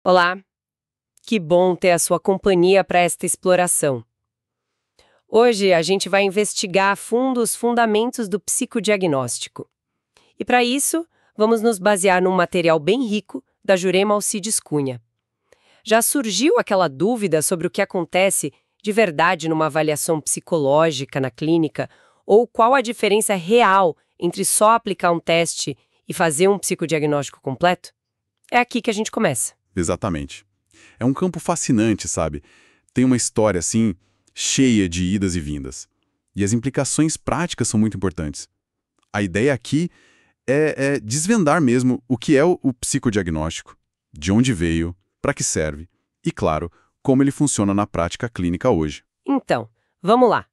Olá, que bom ter a sua companhia para esta exploração. Hoje a gente vai investigar a fundo os fundamentos do psicodiagnóstico. E para isso, vamos nos basear num material bem rico da Jurema Alcides Cunha. Já surgiu aquela dúvida sobre o que acontece de verdade numa avaliação psicológica na clínica ou qual a diferença real entre só aplicar um teste e fazer um psicodiagnóstico completo? É aqui que a gente começa. Exatamente. É um campo fascinante, sabe? Tem uma história, assim, cheia de idas e vindas. E as implicações práticas são muito importantes. A ideia aqui é desvendar mesmo o que é o psicodiagnóstico, de onde veio, para que serve e, claro, como ele funciona na prática clínica hoje. Então, vamos lá.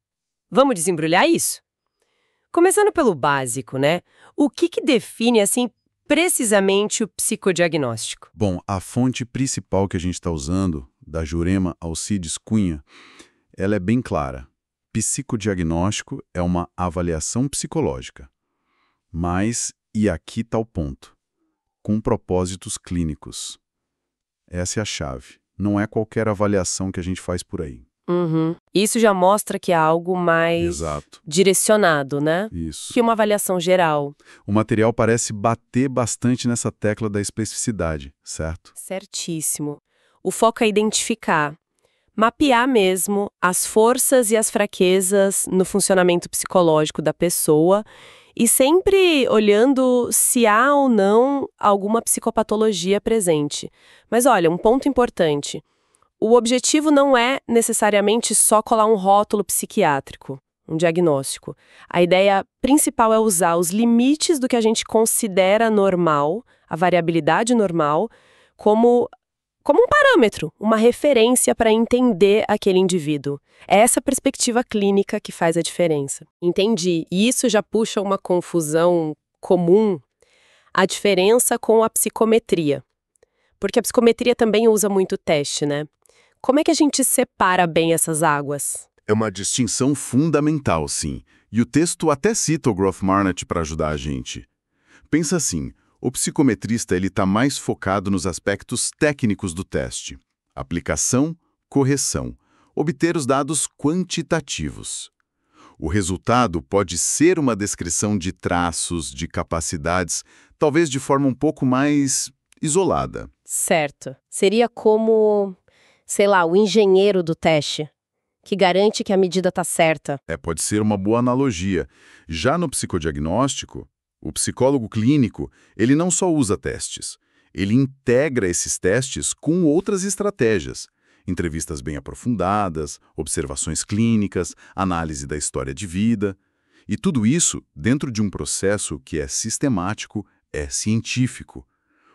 Vamos desembrulhar isso? Começando pelo básico, né? O que define, assim, precisamente o psicodiagnóstico? Bom, a fonte principal que a gente está usando, da Jurema Alcides Cunha, ela é bem clara. Psicodiagnóstico é uma avaliação psicológica. Mas, e aqui está o ponto, com propósitos clínicos. Essa é a chave. Não é qualquer avaliação que a gente faz por aí. Isso já mostra que é algo mais Exato. direcionado, né? Isso. Que uma avaliação geral. O material parece bater bastante nessa tecla da especificidade, certo? Certíssimo. O foco é identificar, mapear mesmo as forças e as fraquezas no funcionamento psicológico da pessoa e sempre olhando se há ou não alguma psicopatologia presente. Mas olha, um ponto importante. O objetivo não é necessariamente só colar um rótulo psiquiátrico, um diagnóstico. A ideia principal é usar os limites do que a gente considera normal, a variabilidade normal, como um parâmetro, uma referência para entender aquele indivíduo. É essa perspectiva clínica que faz a diferença. Entendi. E isso já puxa uma confusão comum, a diferença com a psicometria. Porque a psicometria também usa muito teste, né? Como é que a gente separa bem essas águas? É uma distinção fundamental, sim. E o texto até cita o Groth-Marnott para ajudar a gente. Pensa assim, o psicometrista está mais focado nos aspectos técnicos do teste. Aplicação, correção, obter os dados quantitativos. O resultado pode ser uma descrição de traços, de capacidades, talvez de forma um pouco mais isolada. Certo. Seria como, sei lá, o engenheiro do teste, que garante que a medida está certa. Pode ser uma boa analogia. Já no psicodiagnóstico, o psicólogo clínico, ele não só usa testes, ele integra esses testes com outras estratégias. Entrevistas bem aprofundadas, observações clínicas, análise da história de vida. E tudo isso dentro de um processo que é sistemático, é científico.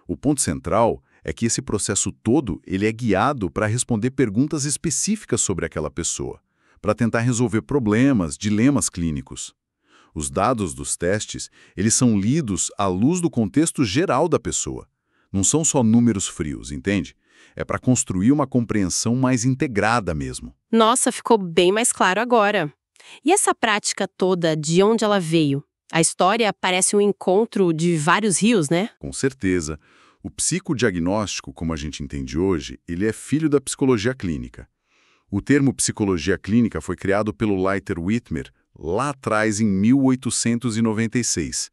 O ponto central é que esse processo todo ele é guiado para responder perguntas específicas sobre aquela pessoa, para tentar resolver problemas, dilemas clínicos. Os dados dos testes, eles são lidos à luz do contexto geral da pessoa. Não são só números frios, entende? É para construir uma compreensão mais integrada mesmo. Nossa, ficou bem mais claro agora. E essa prática toda, de onde ela veio? A história parece um encontro de vários rios, né? Com certeza. O psicodiagnóstico, como a gente entende hoje, ele é filho da psicologia clínica. O termo psicologia clínica foi criado pelo Leiter Whitmer lá atrás em 1896.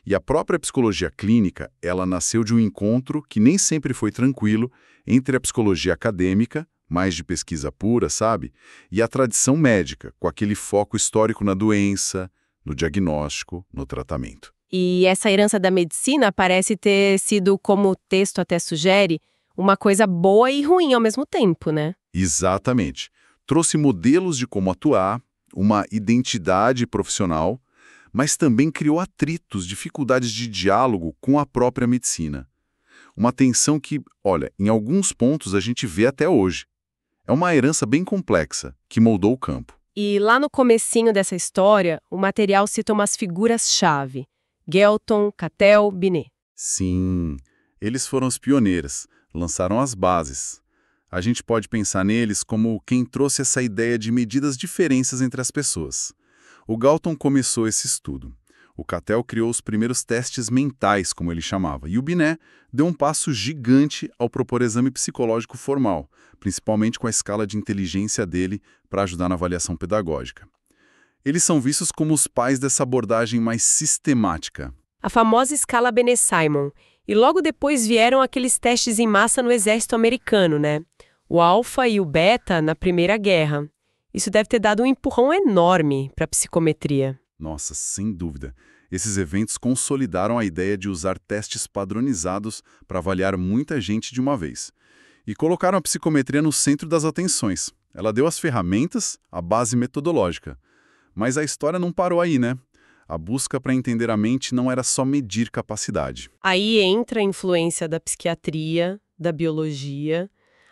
E a própria psicologia clínica, ela nasceu de um encontro que nem sempre foi tranquilo entre a psicologia acadêmica, mais de pesquisa pura, sabe? E a tradição médica, com aquele foco histórico na doença, no diagnóstico, no tratamento. E essa herança da medicina parece ter sido, como o texto até sugere, uma coisa boa e ruim ao mesmo tempo, né? Exatamente. Trouxe modelos de como atuar, uma identidade profissional, mas também criou atritos, dificuldades de diálogo com a própria medicina. Uma tensão que, olha, em alguns pontos a gente vê até hoje. É uma herança bem complexa, que moldou o campo. E lá no comecinho dessa história, o material cita umas figuras-chave. Galton, Cattell, Binet. Sim, eles foram os pioneiros, lançaram as bases. A gente pode pensar neles como quem trouxe essa ideia de medidas diferentes entre as pessoas. O Galton começou esse estudo. O Cattell criou os primeiros testes mentais, como ele chamava, e o Binet deu um passo gigante ao propor exame psicológico formal, principalmente com a escala de inteligência dele para ajudar na avaliação pedagógica. Eles são vistos como os pais dessa abordagem mais sistemática. A famosa escala Binet-Simon. E logo depois vieram aqueles testes em massa no exército americano, né? O alfa e o beta na Primeira Guerra. Isso deve ter dado um empurrão enorme para a psicometria. Nossa, sem dúvida. Esses eventos consolidaram a ideia de usar testes padronizados para avaliar muita gente de uma vez. E colocaram a psicometria no centro das atenções. Ela deu as ferramentas, a base metodológica. Mas a história não parou aí, né? A busca para entender a mente não era só medir capacidade. Aí entra a influência da psiquiatria, da biologia,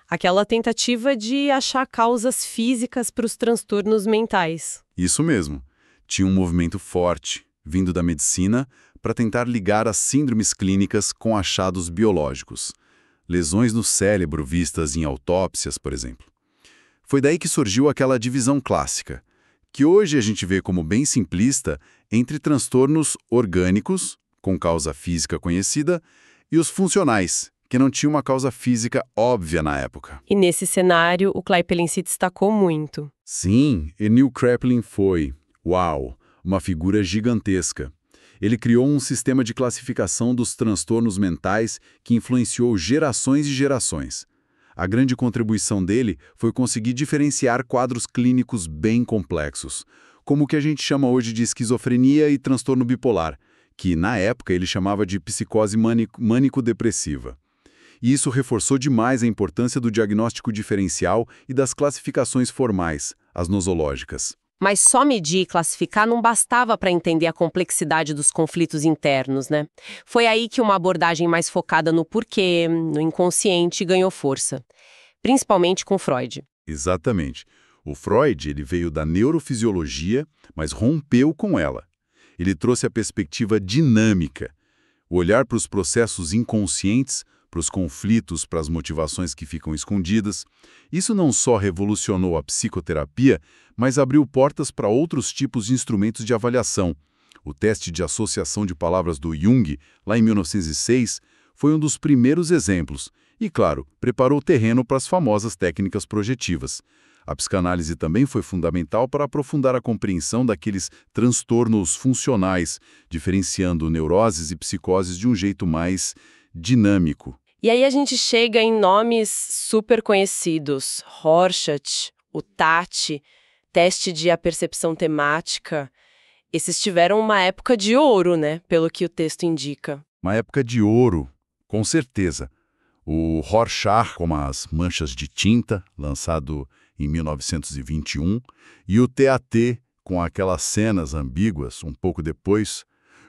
aquela tentativa de achar causas físicas para os transtornos mentais. Isso mesmo. Tinha um movimento forte, vindo da medicina, para tentar ligar as síndromes clínicas com achados biológicos. Lesões no cérebro vistas em autópsias, por exemplo. Foi daí que surgiu aquela divisão clássica, que hoje a gente vê como bem simplista, entre transtornos orgânicos, com causa física conhecida, e os funcionais, que não tinham uma causa física óbvia na época. E nesse cenário, o Kraepelin se destacou muito. Sim, Emil Kraepelin foi, uau, uma figura gigantesca. Ele criou um sistema de classificação dos transtornos mentais que influenciou gerações e gerações. A grande contribuição dele foi conseguir diferenciar quadros clínicos bem complexos, como o que a gente chama hoje de esquizofrenia e transtorno bipolar, que na época ele chamava de psicose mânico-depressiva. E isso reforçou demais a importância do diagnóstico diferencial e das classificações formais, as nosológicas. Mas só medir e classificar não bastava para entender a complexidade dos conflitos internos, né? Foi aí que uma abordagem mais focada no porquê, no inconsciente, ganhou força. Principalmente com Freud. Exatamente. O Freud ele veio da neurofisiologia, mas rompeu com ela. Ele trouxe a perspectiva dinâmica, o olhar para os processos inconscientes, para os conflitos, para as motivações que ficam escondidas. Isso não só revolucionou a psicoterapia, mas abriu portas para outros tipos de instrumentos de avaliação. O teste de associação de palavras do Jung, lá em 1906, foi um dos primeiros exemplos. E, claro, preparou o terreno para as famosas técnicas projetivas. A psicanálise também foi fundamental para aprofundar a compreensão daqueles transtornos funcionais, diferenciando neuroses e psicoses de um jeito mais dinâmico. E aí a gente chega em nomes super conhecidos. Rorschach, o TAT, teste de apercepção temática. Esses tiveram uma época de ouro, né? Pelo que o texto indica. Uma época de ouro, com certeza. O Rorschach, com as manchas de tinta, lançado em 1921, e o TAT, com aquelas cenas ambíguas, um pouco depois,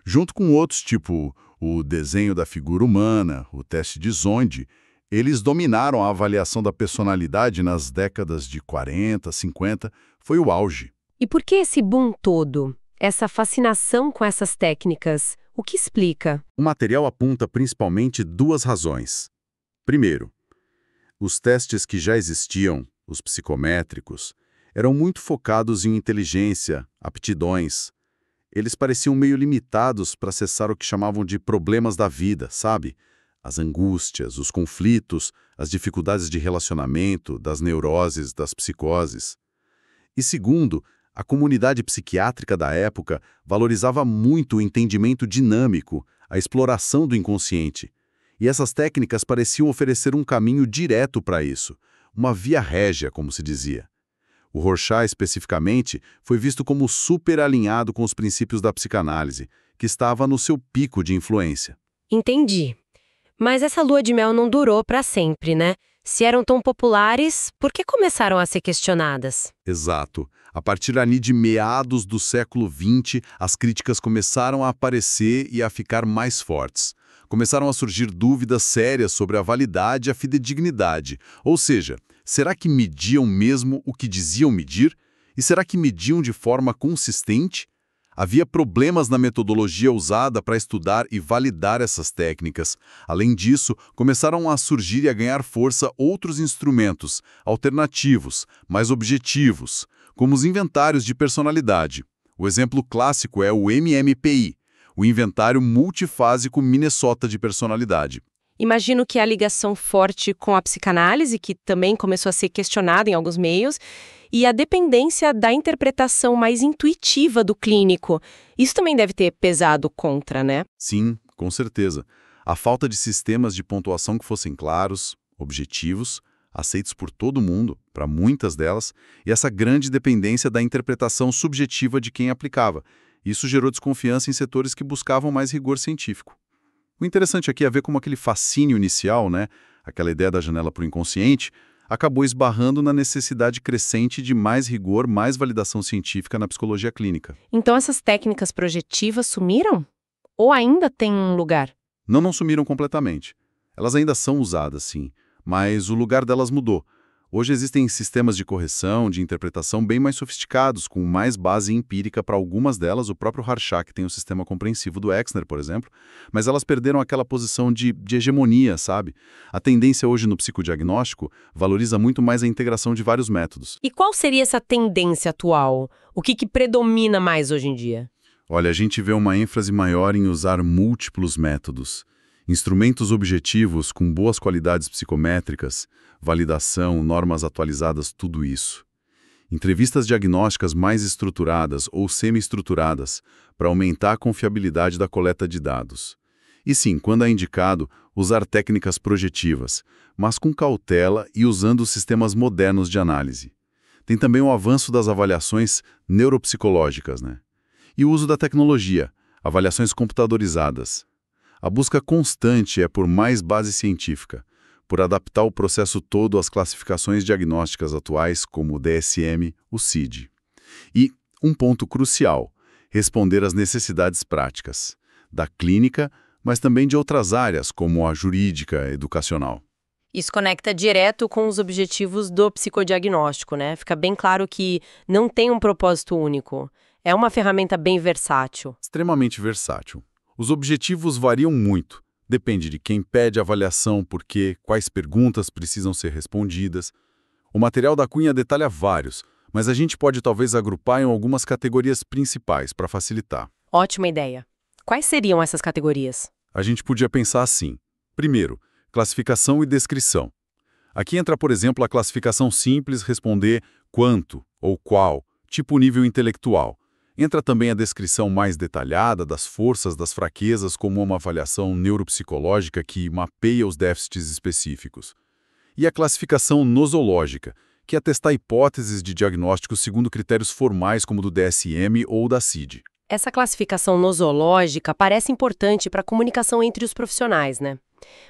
junto com outros, tipo o desenho da figura humana, o teste de Zonde, eles dominaram a avaliação da personalidade nas décadas de 40, 50, foi o auge. E por que esse boom todo? Essa fascinação com essas técnicas? O que explica? O material aponta principalmente duas razões. Primeiro, os testes que já existiam, os psicométricos, eram muito focados em inteligência, aptidões. Eles pareciam meio limitados para acessar o que chamavam de problemas da vida, sabe? As angústias, os conflitos, as dificuldades de relacionamento, das neuroses, das psicoses. E segundo, a comunidade psiquiátrica da época valorizava muito o entendimento dinâmico, a exploração do inconsciente. E essas técnicas pareciam oferecer um caminho direto para isso, uma via régia, como se dizia. O Rorschach, especificamente, foi visto como super alinhado com os princípios da psicanálise, que estava no seu pico de influência. Entendi. Mas essa lua de mel não durou para sempre, né? Se eram tão populares, por que começaram a ser questionadas? Exato. A partir ali de meados do século XX, as críticas começaram a aparecer e a ficar mais fortes. Começaram a surgir dúvidas sérias sobre a validade e a fidedignidade. Ou seja, será que mediam mesmo o que diziam medir? E será que mediam de forma consistente? Havia problemas na metodologia usada para estudar e validar essas técnicas. Além disso, começaram a surgir e a ganhar força outros instrumentos, alternativos, mais objetivos, como os inventários de personalidade. O exemplo clássico é o MMPI, o inventário multifásico Minnesota de personalidade. Imagino que a ligação forte com a psicanálise, que também começou a ser questionada em alguns meios, e a dependência da interpretação mais intuitiva do clínico. Isso também deve ter pesado contra, né? Sim, com certeza. A falta de sistemas de pontuação que fossem claros, objetivos, aceitos por todo mundo, para muitas delas, e essa grande dependência da interpretação subjetiva de quem aplicava. Isso gerou desconfiança em setores que buscavam mais rigor científico. O interessante aqui é ver como aquele fascínio inicial, né, aquela ideia da janela para o inconsciente, acabou esbarrando na necessidade crescente de mais rigor, mais validação científica na psicologia clínica. Então essas técnicas projetivas sumiram? Ou ainda tem um lugar? Não sumiram completamente. Elas ainda são usadas, sim, mas o lugar delas mudou. Hoje existem sistemas de correção, de interpretação bem mais sofisticados, com mais base empírica para algumas delas. O próprio Rorschach tem o sistema compreensivo do Exner, por exemplo, mas elas perderam aquela posição de hegemonia, sabe? A tendência hoje no psicodiagnóstico valoriza muito mais a integração de vários métodos. E qual seria essa tendência atual? O que predomina mais hoje em dia? Olha, a gente vê uma ênfase maior em usar múltiplos métodos. Instrumentos objetivos com boas qualidades psicométricas, validação, normas atualizadas, tudo isso. Entrevistas diagnósticas mais estruturadas ou semi-estruturadas para aumentar a confiabilidade da coleta de dados. E sim, quando é indicado, usar técnicas projetivas, mas com cautela e usando sistemas modernos de análise. Tem também o avanço das avaliações neuropsicológicas, né? E o uso da tecnologia, avaliações computadorizadas. A busca constante é por mais base científica, por adaptar o processo todo às classificações diagnósticas atuais, como o DSM, o CID. E, um ponto crucial, responder às necessidades práticas, da clínica, mas também de outras áreas, como a jurídica, educacional. Isso conecta direto com os objetivos do psicodiagnóstico, né? Fica bem claro que não tem um propósito único. É uma ferramenta bem versátil. Extremamente versátil. Os objetivos variam muito. Depende de quem pede a avaliação, por quê, quais perguntas precisam ser respondidas. O material da Cunha detalha vários, mas a gente pode talvez agrupar em algumas categorias principais para facilitar. Ótima ideia. Quais seriam essas categorias? A gente podia pensar assim. Primeiro, classificação e descrição. Aqui entra, por exemplo, a classificação simples, responder quanto ou qual, tipo nível intelectual. Entra também a descrição mais detalhada das forças, das fraquezas, como uma avaliação neuropsicológica que mapeia os déficits específicos. E a classificação nosológica, que é testar hipóteses de diagnóstico segundo critérios formais como do DSM ou da CID. Essa classificação nosológica parece importante para a comunicação entre os profissionais, né?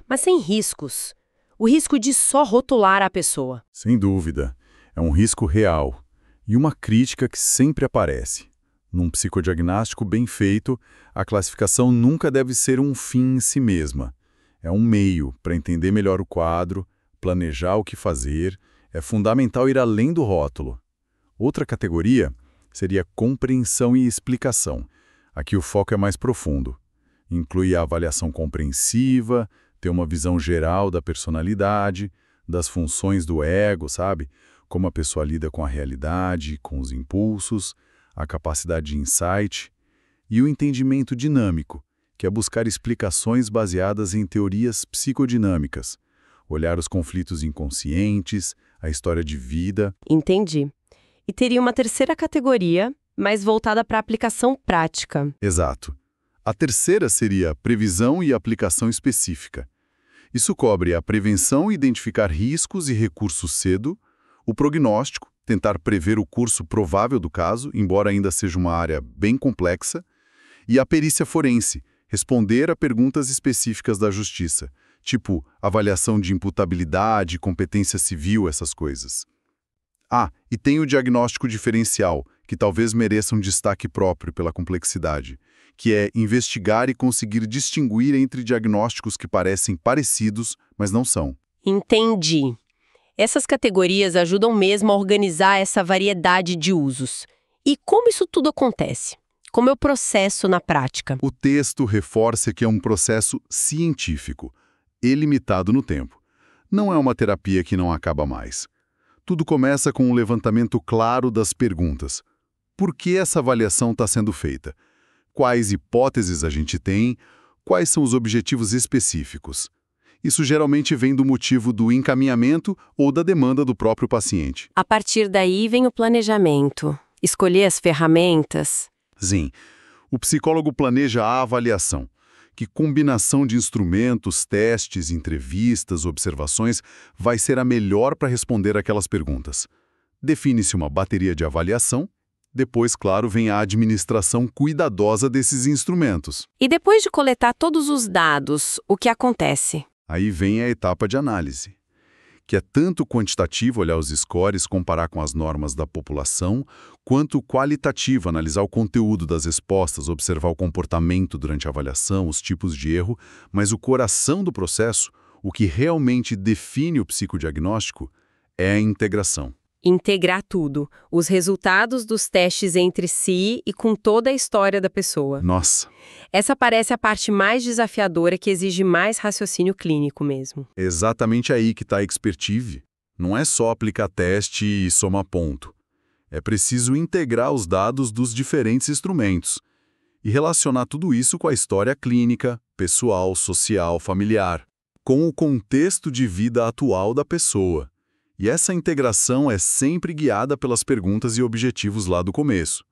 Mas sem riscos. O risco de só rotular a pessoa. Sem dúvida. É um risco real. E uma crítica que sempre aparece. Num psicodiagnóstico bem feito, a classificação nunca deve ser um fim em si mesma. É um meio para entender melhor o quadro, planejar o que fazer. É fundamental ir além do rótulo. Outra categoria seria compreensão e explicação. Aqui o foco é mais profundo. Inclui a avaliação compreensiva, ter uma visão geral da personalidade, das funções do ego, sabe? Como a pessoa lida com a realidade, com os impulsos, a capacidade de insight e o entendimento dinâmico, que é buscar explicações baseadas em teorias psicodinâmicas, olhar os conflitos inconscientes, a história de vida. Entendi. E teria uma terceira categoria, mais voltada para a aplicação prática. Exato. A terceira seria previsão e aplicação específica. Isso cobre a prevenção e identificar riscos e recursos cedo, o prognóstico, tentar prever o curso provável do caso, embora ainda seja uma área bem complexa, e a perícia forense, responder a perguntas específicas da justiça, tipo avaliação de imputabilidade, competência civil, essas coisas. Ah, e tem o diagnóstico diferencial, que talvez mereça um destaque próprio pela complexidade, que é investigar e conseguir distinguir entre diagnósticos que parecem parecidos, mas não são. Entendi. Essas categorias ajudam mesmo a organizar essa variedade de usos. E como isso tudo acontece? Como é o processo na prática? O texto reforça que é um processo científico, ilimitado no tempo. Não é uma terapia que não acaba mais. Tudo começa com um levantamento claro das perguntas. Por que essa avaliação está sendo feita? quais hipóteses a gente tem, quais são os objetivos específicos. Isso geralmente vem do motivo do encaminhamento ou da demanda do próprio paciente. A partir daí vem o planejamento, escolher as ferramentas. Sim, o psicólogo planeja a avaliação. Que combinação de instrumentos, testes, entrevistas, observações vai ser a melhor para responder aquelas perguntas. Define-se uma bateria de avaliação, depois, claro, vem a administração cuidadosa desses instrumentos. E depois de coletar todos os dados, o que acontece? Aí vem a etapa de análise, que é tanto quantitativo olhar os scores, comparar com as normas da população, quanto qualitativo analisar o conteúdo das respostas, observar o comportamento durante a avaliação, os tipos de erro, mas o coração do processo, o que realmente define o psicodiagnóstico, é a integração. Integrar tudo, os resultados dos testes entre si e com toda a história da pessoa. Nossa! Essa parece a parte mais desafiadora que exige mais raciocínio clínico mesmo. Exatamente aí que está a expertise. Não é só aplicar teste e somar ponto. É preciso integrar os dados dos diferentes instrumentos e relacionar tudo isso com a história clínica, pessoal, social, familiar, com o contexto de vida atual da pessoa. E essa integração é sempre guiada pelas perguntas e objetivos lá do começo.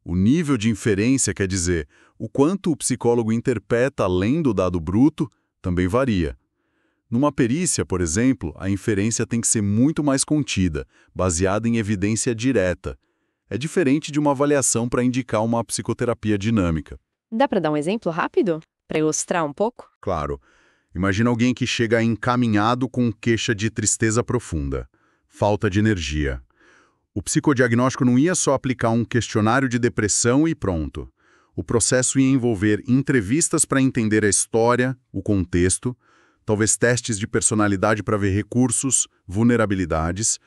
O nível de inferência, quer dizer, o quanto o psicólogo interpreta além do dado bruto, também varia. Numa perícia, por exemplo, a inferência tem que ser muito mais contida, baseada em evidência direta. É diferente de uma avaliação para indicar uma psicoterapia dinâmica. Dá para dar um exemplo rápido? Para ilustrar um pouco? Claro. Imagina alguém que chega encaminhado com queixa de tristeza profunda, falta de energia. O psicodiagnóstico não ia só aplicar um questionário de depressão e pronto. O processo ia envolver entrevistas para entender a história, o contexto, talvez testes de personalidade para ver recursos, vulnerabilidades,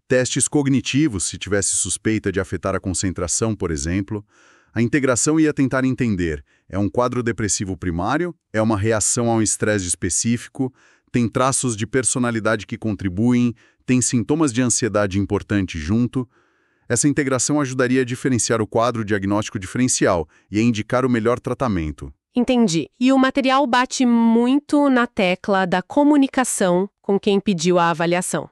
testes cognitivos se tivesse suspeita de afetar a concentração, por exemplo. A integração ia tentar entender, é um quadro depressivo primário? É uma reação a um estresse específico? Tem traços de personalidade que contribuem? Tem sintomas de ansiedade importante junto? Essa integração ajudaria a diferenciar o quadro diagnóstico diferencial e a indicar o melhor tratamento. Entendi. E o material bate muito na tecla da comunicação com quem pediu a avaliação.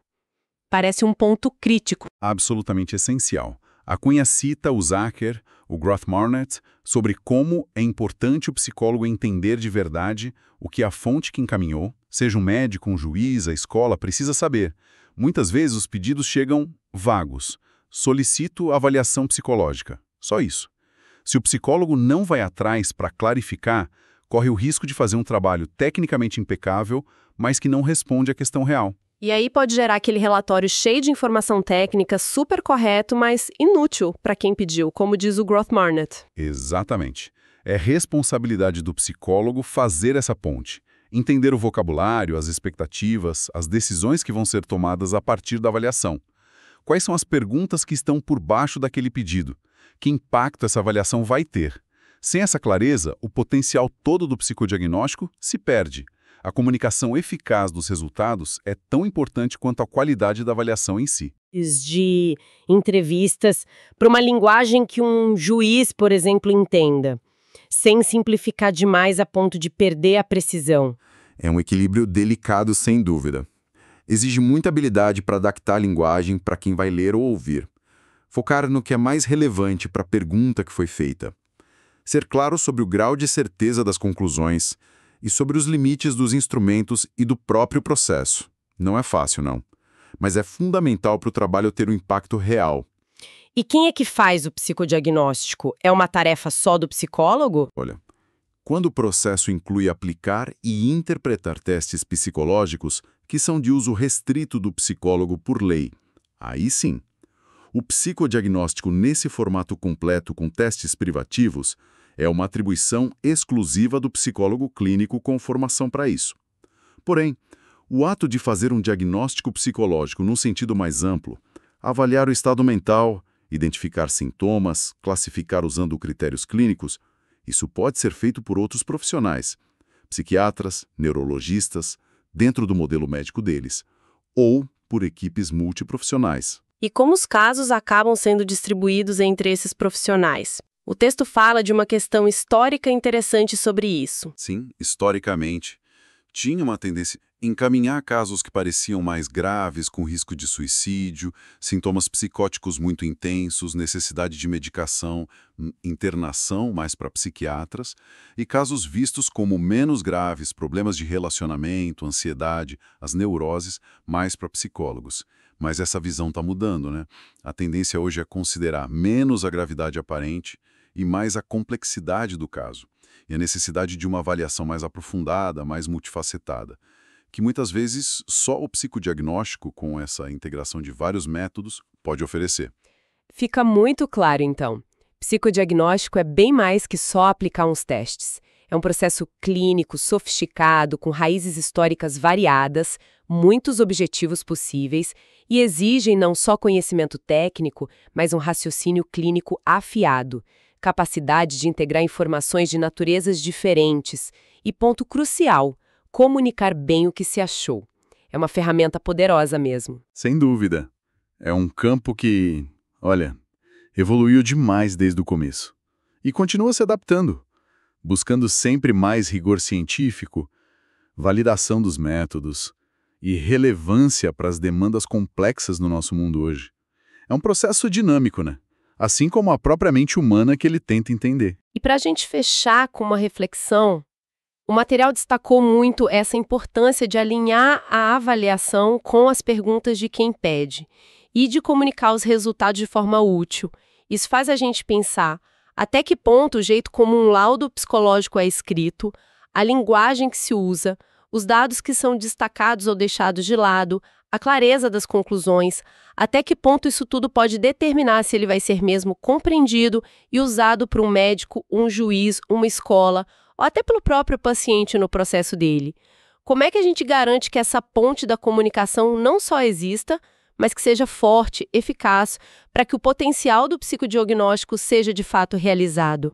Parece um ponto crítico. Absolutamente essencial. A Cunha cita o Zucker, o Groth-Marnet, sobre como é importante o psicólogo entender de verdade o que a fonte que encaminhou, seja um médico, um juiz, a escola, precisa saber. Muitas vezes os pedidos chegam vagos. Solicito avaliação psicológica. Só isso. Se o psicólogo não vai atrás para clarificar, corre o risco de fazer um trabalho tecnicamente impecável, mas que não responde à questão real. E aí pode gerar aquele relatório cheio de informação técnica, super correto, mas inútil para quem pediu, como diz o Groth-Marnet. Exatamente. É responsabilidade do psicólogo fazer essa ponte, entender o vocabulário, as expectativas, as decisões que vão ser tomadas a partir da avaliação. Quais são as perguntas que estão por baixo daquele pedido? Que impacto essa avaliação vai ter? Sem essa clareza, o potencial todo do psicodiagnóstico se perde. A comunicação eficaz dos resultados é tão importante quanto a qualidade da avaliação em si. De entrevistas para uma linguagem que um juiz, por exemplo, entenda, sem simplificar demais a ponto de perder a precisão. É um equilíbrio delicado, sem dúvida. Exige muita habilidade para adaptar a linguagem para quem vai ler ou ouvir. Focar no que é mais relevante para a pergunta que foi feita. Ser claro sobre o grau de certeza das conclusões e sobre os limites dos instrumentos e do próprio processo. Não é fácil, não. Mas é fundamental para o trabalho ter um impacto real. E quem é que faz o psicodiagnóstico? É uma tarefa só do psicólogo? Olha, quando o processo inclui aplicar e interpretar testes psicológicos que são de uso restrito do psicólogo por lei, aí sim. O psicodiagnóstico nesse formato completo com testes privativos é uma atribuição exclusiva do psicólogo clínico com formação para isso. Porém, o ato de fazer um diagnóstico psicológico num sentido mais amplo, avaliar o estado mental, identificar sintomas, classificar usando critérios clínicos, isso pode ser feito por outros profissionais, psiquiatras, neurologistas, dentro do modelo médico deles, ou por equipes multiprofissionais. E como os casos acabam sendo distribuídos entre esses profissionais? O texto fala de uma questão histórica interessante sobre isso. Sim, historicamente, tinha uma tendência a encaminhar casos que pareciam mais graves, com risco de suicídio, sintomas psicóticos muito intensos, necessidade de medicação, internação mais para psiquiatras, e casos vistos como menos graves, problemas de relacionamento, ansiedade, as neuroses, mais para psicólogos. Mas essa visão está mudando, né? A tendência hoje é considerar menos a gravidade aparente e mais a complexidade do caso, e a necessidade de uma avaliação mais aprofundada, mais multifacetada, que muitas vezes só o psicodiagnóstico, com essa integração de vários métodos, pode oferecer. Fica muito claro, então. Psicodiagnóstico é bem mais que só aplicar uns testes. É um processo clínico, sofisticado, com raízes históricas variadas, muitos objetivos possíveis e exigem não só conhecimento técnico, mas um raciocínio clínico afiado, capacidade de integrar informações de naturezas diferentes e, ponto crucial, comunicar bem o que se achou. É uma ferramenta poderosa mesmo. Sem dúvida. É um campo que, olha, evoluiu demais desde o começo. E continua se adaptando, buscando sempre mais rigor científico, validação dos métodos e relevância para as demandas complexas no nosso mundo hoje. É um processo dinâmico, né? Assim como a própria mente humana que ele tenta entender. E para a gente fechar com uma reflexão, o material destacou muito essa importância de alinhar a avaliação com as perguntas de quem pede e de comunicar os resultados de forma útil. Isso faz a gente pensar até que ponto o jeito como um laudo psicológico é escrito, a linguagem que se usa, os dados que são destacados ou deixados de lado, a clareza das conclusões, até que ponto isso tudo pode determinar se ele vai ser mesmo compreendido e usado por um médico, um juiz, uma escola, ou até pelo próprio paciente no processo dele. Como é que a gente garante que essa ponte da comunicação não só exista, mas que seja forte, eficaz, para que o potencial do psicodiagnóstico seja de fato realizado?